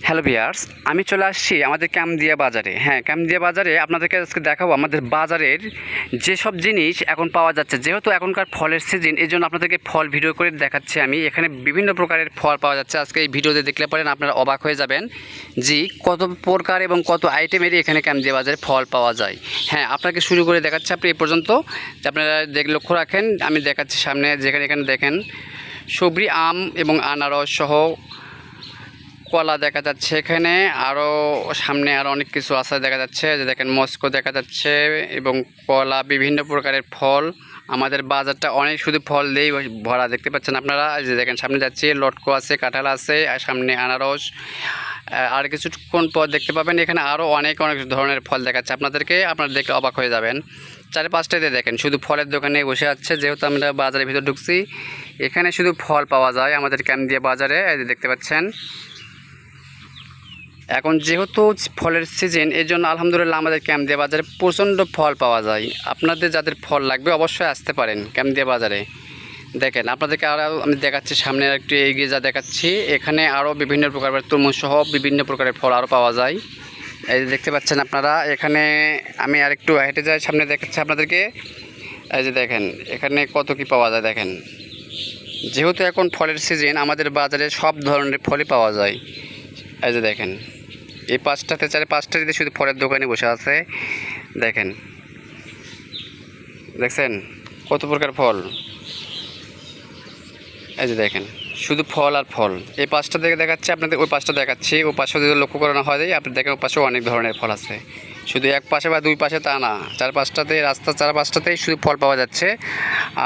Hello viewers, আমি চলে আসছি আমাদের কামদিয়া বাজারে। হ্যাঁ, কামদিয়া বাজারে আপনাদেরকে আজকে দেখাবো আমাদের বাজারের যেসব জিনিস এখন পাওয়া যাচ্ছে। যেহেতু এখনকার ফলের সিজন, এই জন্য আপনাদেরকে ফল ভিডিও করে দেখাচ্ছি আমি। এখানে বিভিন্ন প্রকারের ফল পাওয়া যাচ্ছে। আজকে এই ভিডিওতে দেখলে পারেন আপনারা অবাক হয়ে যাবেন যে কত প্রকার এবং কত আইটেমেরই এখানে কামদিয়া বাজারে ফল পাওয়া যায়। হ্যাঁ, আপনাকে শুরু করে দেখাচ্ছি। আপনি এই পর্যন্ত আপনারা লক্ষ্য রাখেন, আমি দেখাচ্ছি সামনে। এখানে দেখেন সবরি, আম এবং আনারস সহ কলা দেখা যাচ্ছে। এখানে আরও সামনে আরও অনেক কিছু আছে দেখা যাচ্ছে। যে দেখেন মস্কো দেখা যাচ্ছে এবং কলা, বিভিন্ন প্রকারের ফল। আমাদের বাজারটা অনেক শুধু ফল দিয়েই ভরা, দেখতে পাচ্ছেন আপনারা। যে দেখেন সামনে যাচ্ছে লটকো আছে, কাঁঠাল আছে, আর সামনে আনারস। আর কিছুক্ষণ পর দেখতে পাবেন এখানে আরও অনেক ধরনের ফল দেখাচ্ছে আপনাদেরকে। আপনারা দেখলে অবাক হয়ে যাবেন। 4-5টাতে দেখেন শুধু ফলের দোকানে বসে আছে। যেহেতু আমরা বাজারের ভিতর ঢুকছি, এখানে শুধু ফল পাওয়া যায় আমাদের কামদিয়া বাজারে। এই যে দেখতে পাচ্ছেন, এখন যেহেতু ফলের সিজন, এই জন্য আলহামদুলিল্লাহ আমাদের কামদিয়া বাজারে প্রচণ্ড ফল পাওয়া যায়। আপনাদের যাদের ফল লাগবে অবশ্যই আসতে পারেন কামদিয়া বাজারে। দেখেন আপনাদেরকে আরও আমি দেখাচ্ছি, সামনে একটু এগিয়ে যা দেখাচ্ছি। এখানে আরও বিভিন্ন প্রকারের তরমুজ সহ বিভিন্ন প্রকারের ফল আরও পাওয়া যায়। এই যে দেখতে পাচ্ছেন আপনারা। এখানে আমি আরেকটু হেঁটে যাই, সামনে দেখাচ্ছি আপনাদেরকে। এই যে দেখেন এখানে কত কি পাওয়া যায় দেখেন। যেহেতু এখন ফলের সিজন, আমাদের বাজারে সব ধরনের ফলই পাওয়া যায়। এই যে দেখেন এই 4-5টাতে শুধু ফলের দোকানে বসে আছে। দেখেন, দেখছেন কত প্রকার ফল। এই যে দেখেন শুধু ফল আর ফল। এই 5টা থেকে দেখাচ্ছে আপনাদের, ওই 5টা দেখাচ্ছি। ও পাশে যদি লক্ষ্য করানো হয় আপনি দেখেন ওই পাশেও অনেক ধরনের ফল আছে। শুধু এক পাশে বা দুই পাশে তা না, 4-5টাতে রাস্তা 4-5টাতেই শুধু ফল পাওয়া যাচ্ছে।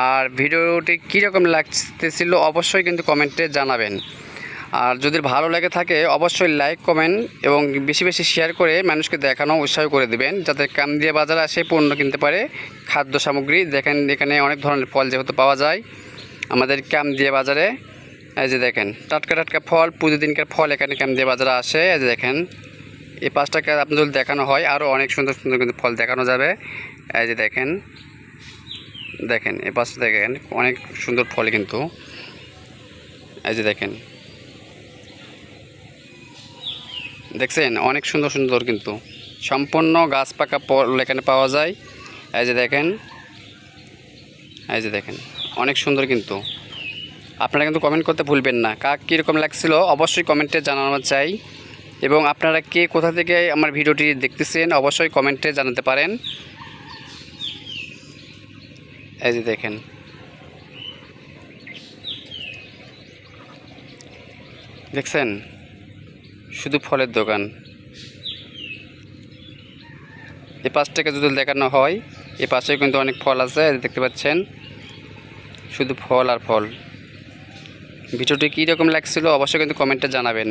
আর ভিডিওটি কীরকম লাগতেছিল অবশ্যই কিন্তু কমেন্টে জানাবেন। আর যদি ভালো লেগে থাকে অবশ্যই লাইক, কমেন্ট এবং বেশি বেশি শেয়ার করে মানুষকে দেখানো উৎসাহ করে দেবেন, যাতে কামদিয়া বাজারে আসে পণ্য কিনতে পারে, খাদ্য সামগ্রী। দেখেন এখানে অনেক ধরনের ফল যেহেতু পাওয়া যায় আমাদের কামদিয়া বাজারে। এই যে দেখেন টাটকা টাটকা ফল, প্রতিদিনকার ফল এখানে কামদিয়া বাজারে আসে। এই যে দেখেন এই 5টাকে আপনার যদি দেখানো হয় আরও অনেক সুন্দর সুন্দর কিন্তু ফল দেখানো যাবে। এই যে দেখেন, দেখেন এই 5টা দেখেন অনেক সুন্দর ফল কিন্তু। এই যে দেখেন, দেখছেন অনেক সুন্দর সুন্দর কিন্তু সম্পূর্ণ গাছ পাকা ফল এখানে পাওয়া যায়। এই যে দেখেন, এই যে দেখেন অনেক সুন্দর কিন্তু। আপনারা কিন্তু কমেন্ট করতে ভুলবেন না, কার কীরকম লাগছিল অবশ্যই কমেন্টে জানানো চাই। এবং আপনারা কে কোথা থেকে আমার ভিডিওটি দেখতেছেন অবশ্যই কমেন্টে জানাতে পারেন। এই যে দেখেন, দেখছেন শুধু ফলের দোকান। এই 5টাকে যদি দেখানো হয়, এই পাশেও কিন্তু অনেক ফল আছে। দেখতে পাচ্ছেন শুধু ফল আর ফল। ভিডিওটি কীরকম লাগছিল অবশ্যই কিন্তু কমেন্টে জানাবেন।